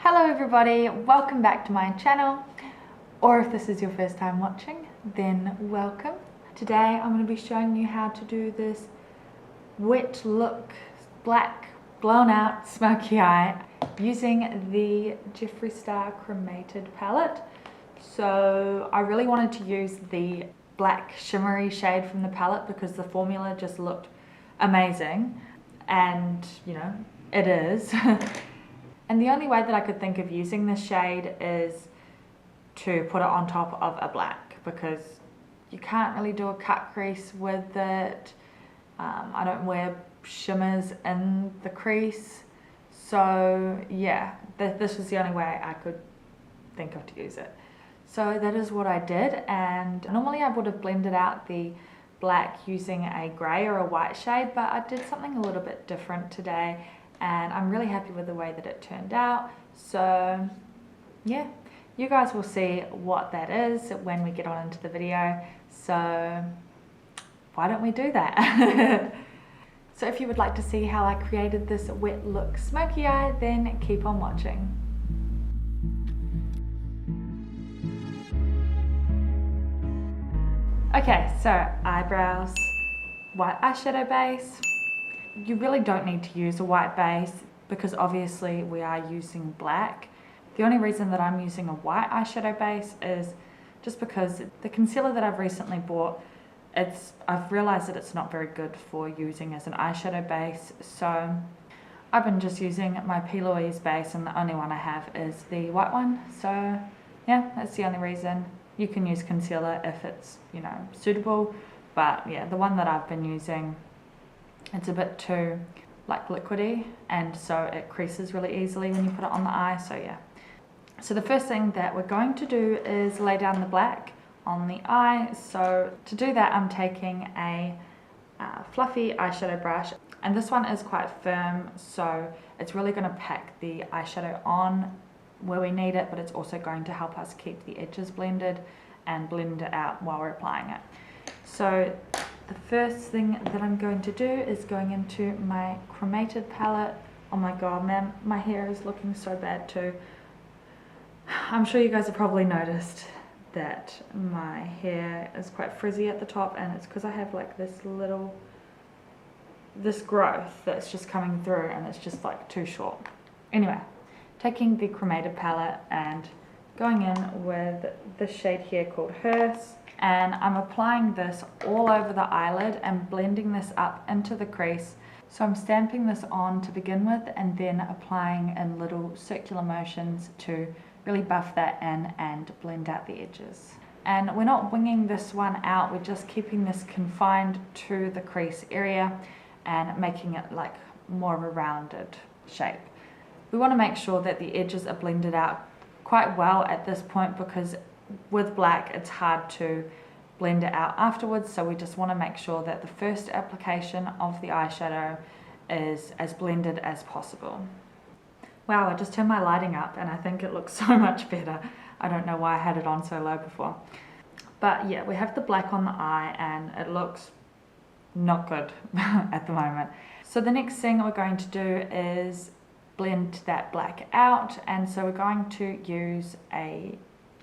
Hello everybody, welcome back to my channel, or if this is your first time watching, then welcome. Today I'm going to be showing you how to do this wet look, black, blown out, smoky eye using the Jeffree Star Cremated palette. So I really wanted to use the black shimmery shade from the palette because the formula just looked amazing, and you know, it is. And the only way that I could think of using this shade is to put it on top of a black, because you can't really do a cut crease with it. I don't wear shimmers in the crease, so yeah, this was the only way I could think of to use it. So that is what I did, and normally I would have blended out the black using a grey or a white shade, but I did something a little bit different today, and I'm really happy with the way that it turned out. So yeah, you guys will see what that is when we get on into the video, so why don't we do that? So if you would like to see how I created this wet look smoky eye, then keep on watching. Okay, so eyebrows, white eyeshadow base. You really don't need to use a white base because obviously we are using black. The only reason that I'm using a white eyeshadow base is just because the concealer that I've recently bought, I've realized that it's not very good for using as an eyeshadow base. So I've been just using my P.Louise base, and the only one I have is the white one. So yeah, that's the only reason. You can use concealer if it's, you know, suitable, but yeah, the one that I've been using, it's a bit too like liquidy, and so it creases really easily when you put it on the eye. So yeah, so the first thing that we're going to do is lay down the black on the eye. So to do that, I'm taking a fluffy eyeshadow brush, and this one is quite firm, so it's really going to pack the eyeshadow on where we need it, but it's also going to help us keep the edges blended and blend it out while we're applying it. So the first thing that I'm going to do is going into my Cremated palette. Oh my god, man, my hair is looking so bad too. I'm sure you guys have probably noticed that my hair is quite frizzy at the top, and it's because I have like this growth that's just coming through, and it's just like too short. Anyway, taking the Cremated palette and going in with this shade here called Hearse, and I'm applying this all over the eyelid and blending this up into the crease. So I'm stamping this on to begin with, and then applying in little circular motions to really buff that in and blend out the edges. And we're not winging this one out, we're just keeping this confined to the crease area and making it like more of a rounded shape. We want to make sure that the edges are blended out quite well at this point, because with black it's hard to blend it out afterwards, so we just want to make sure that the first application of the eyeshadow is as blended as possible. Wow, I just turned my lighting up and I think it looks so much better. I don't know why I had it on so low before. But yeah, we have the black on the eye and it looks not good at the moment. So the next thing we're going to do is blend that black out, and so we're going to use a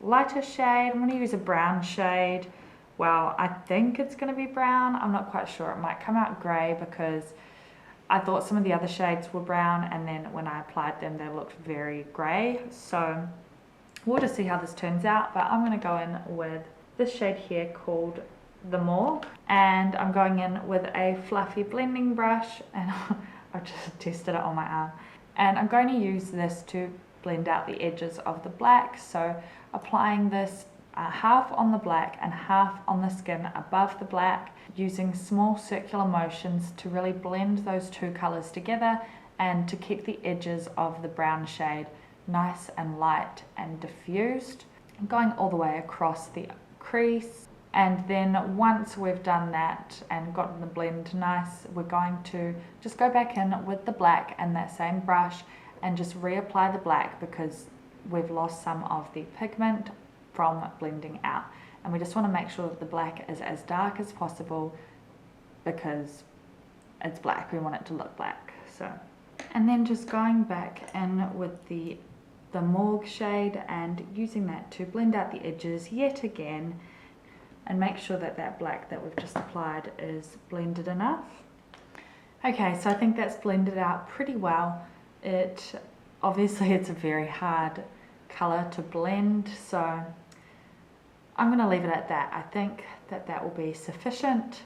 lighter shade. I'm going to use a brown shade. Well, I think it's going to be brown. I'm not quite sure. It might come out grey because I thought some of the other shades were brown, and then when I applied them they looked very grey. So we'll just see how this turns out, but I'm going to go in with this shade here called the Morgue, and I'm going in with a fluffy blending brush, and I've just tested it on my arm. And I'm going to use this to blend out the edges of the black. So applying this half on the black and half on the skin above the black, using small circular motions to really blend those two colors together and to keep the edges of the brown shade nice and light and diffused. I'm going all the way across the crease. And then once we've done that and gotten the blend nice, we're going to just go back in with the black and that same brush and just reapply the black, because we've lost some of the pigment from blending out. And we just want to make sure that the black is as dark as possible because it's black. We want it to look black. So, and then just going back in with the the Morgue shade and using that to blend out the edges yet again and make sure that that black that we've just applied is blended enough. Okay, so I think that's blended out pretty well. Obviously it's a very hard colour to blend, so I'm going to leave it at that. I think that that will be sufficient.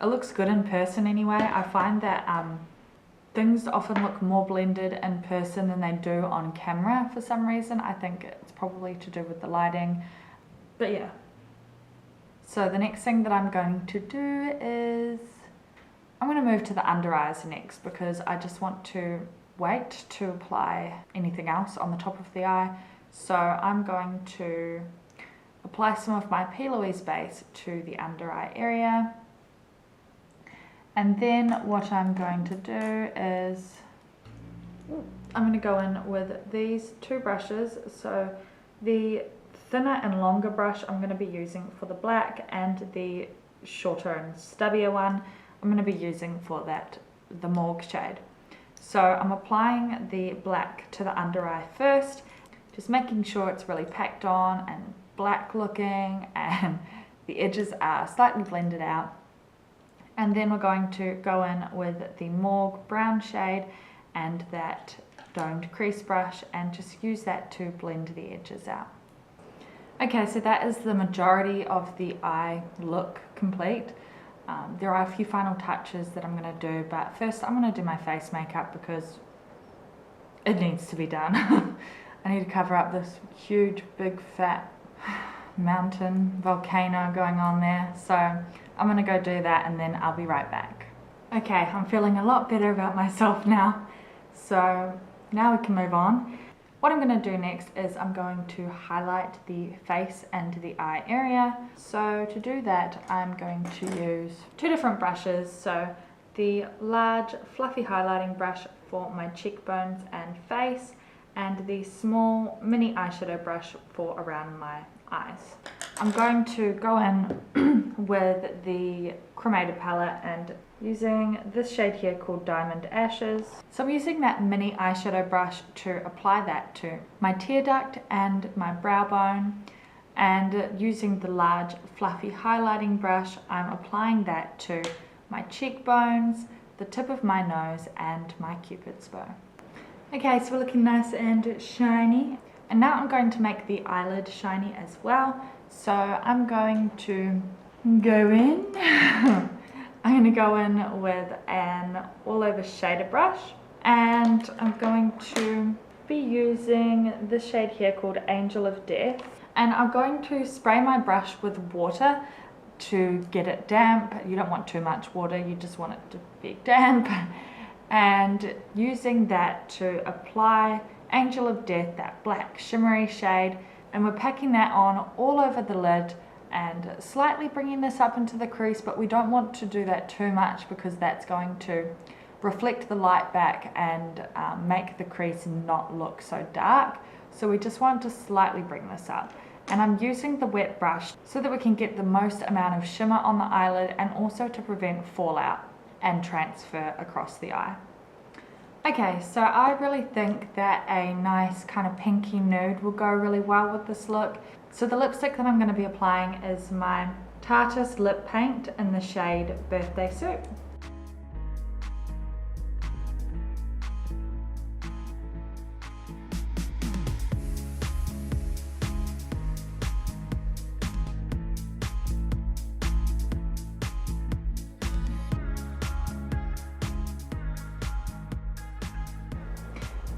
It looks good in person anyway. I find that things often look more blended in person than they do on camera for some reason. I think it's probably to do with the lighting, but yeah. So the next thing that I'm going to do is I'm going to move to the under eyes next, because I just want to wait to apply anything else on the top of the eye. So I'm going to apply some of my P.Louise base to the under eye area. And then what I'm going to do is I'm going to go in with these two brushes. So the thinner and longer brush I'm going to be using for the black, and the shorter and stubbier one I'm going to be using for the Morgue shade. So I'm applying the black to the under eye first, just making sure it's really packed on and black looking and the edges are slightly blended out. And then we're going to go in with the Morgue brown shade and that domed crease brush and just use that to blend the edges out. Okay, so that is the majority of the eye look complete. There are a few final touches that I'm going to do, but first I'm going to do my face makeup because it needs to be done. I need to cover up this huge, big, fat mountain volcano going on there. So I'm going to go do that and then I'll be right back. Okay, I'm feeling a lot better about myself now. So now we can move on. What I'm going to do next is I'm going to highlight the face and the eye area. So to do that, I'm going to use two different brushes. So the large fluffy highlighting brush for my cheekbones and face, and the small mini eyeshadow brush for around my eyes. I'm going to go in with the Cremated palette and using this shade here called Diamond Ashes. So I'm using that mini eyeshadow brush to apply that to my tear duct and my brow bone, and using the large fluffy highlighting brush I'm applying that to my cheekbones, the tip of my nose and my Cupid's bow. Okay, so we're looking nice and shiny. And now I'm going to make the eyelid shiny as well. So I'm going to go in. I'm going to go in with an all over shader brush. And I'm going to be using this shade here called Angel of Death. And I'm going to spray my brush with water to get it damp. You don't want too much water, you just want it to be damp. And using that to apply Angel of Death, that black shimmery shade, and we're packing that on all over the lid and slightly bringing this up into the crease, but we don't want to do that too much because that's going to reflect the light back and make the crease not look so dark. So we just want to slightly bring this up. And I'm using the wet brush so that we can get the most amount of shimmer on the eyelid and also to prevent fallout and transfer across the eye. Okay, so I really think that a nice kind of pinky nude will go really well with this look. So the lipstick that I'm going to be applying is my Tarteist lip paint in the shade Birthday Suit.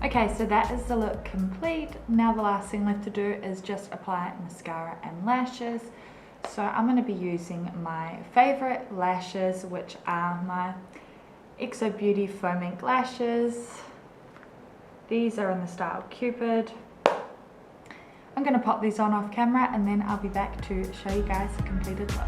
Okay, so that is the look complete. Now the last thing left to do is just apply mascara and lashes. So I'm going to be using my favorite lashes, which are my XO Beauty Faux Mink lashes. These are in the style Cupid. I'm going to pop these on off camera and then I'll be back to show you guys the completed look.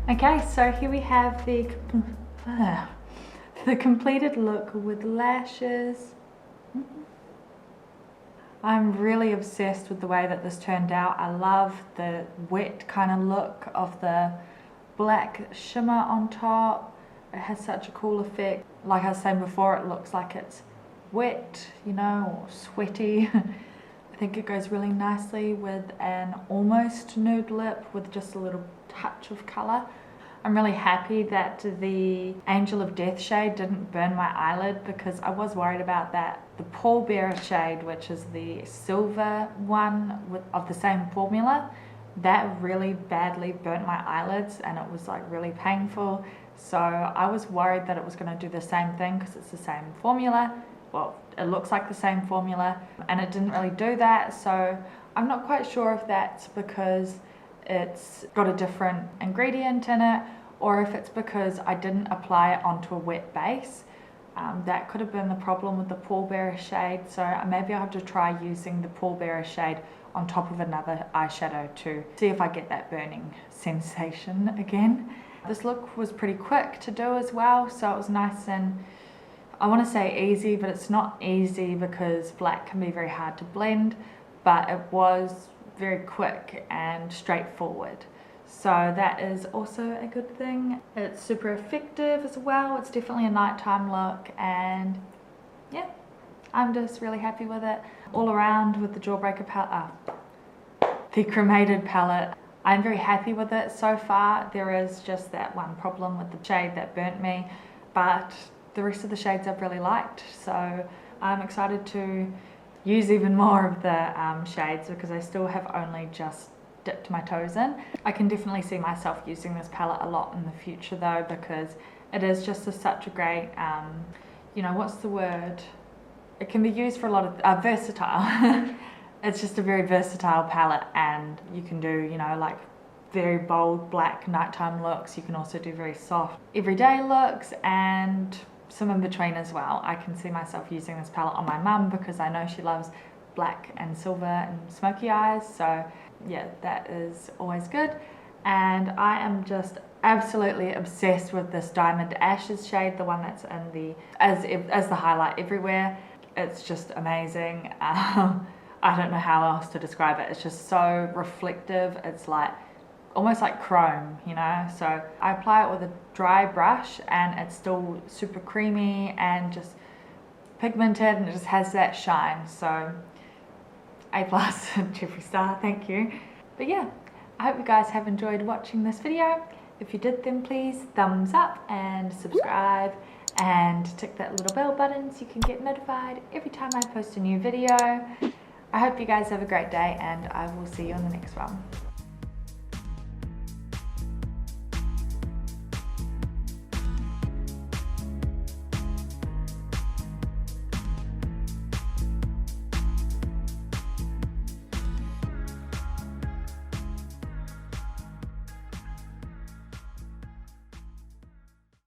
Okay, so here we have the the completed look with lashes. I'm really obsessed with the way that this turned out. I love the wet kind of look of the black shimmer on top. It has such a cool effect. Like I was saying before, it looks like it's wet, you know, or sweaty. I think it goes really nicely with an almost nude lip with just a little touch of colour. I'm really happy that the Angel of Death shade didn't burn my eyelid, because I was worried about that. The Pallbearer shade, which is the silver one of the same formula, that really badly burnt my eyelids and it was like really painful. So I was worried that it was going to do the same thing because it's the same formula. Well, it looks like the same formula, and it didn't really do that. So I'm not quite sure if that's because it's got a different ingredient in it, or if it's because I didn't apply it onto a wet base. That could have been the problem with the Pallbearer shade. So maybe I'll have to try using the Pallbearer shade on top of another eyeshadow to see if I get that burning sensation again. This look was pretty quick to do as well, so it was nice and, I want to say easy, but it's not easy because black can be very hard to blend, but it was very quick and straightforward. So that is also a good thing. It's super effective as well. It's definitely a nighttime look, and yeah, I'm just really happy with it. All around with the Jawbreaker palette, the Cremated palette, I'm very happy with it so far. There is just that one problem with the shade that burnt me, but the rest of the shades I've really liked. So I'm excited to use even more of the shades, because I still have only just dipped my toes in. I can definitely see myself using this palette a lot in the future though, because it is just such a great, you know, what's the word? It can be used for a lot of, versatile. It's just a very versatile palette, and you can do, you know, like very bold black nighttime looks. You can also do very soft everyday looks, and some in between as well. I can see myself using this palette on my mum because I know she loves black and silver and smoky eyes. So yeah, that is always good. And I am just absolutely obsessed with this Diamond Ashes shade, the one that's in the as the highlight everywhere. It's just amazing. I don't know how else to describe it. It's just so reflective. It's like almost like chrome, you know. So I apply it with a dry brush and it's still super creamy and just pigmented, and it just has that shine. So A+, Jeffree Star, thank you. But yeah, I hope you guys have enjoyed watching this video. If you did, then please thumbs up and subscribe and tick that little bell button so you can get notified every time I post a new video. I hope you guys have a great day, and I will see you on the next one.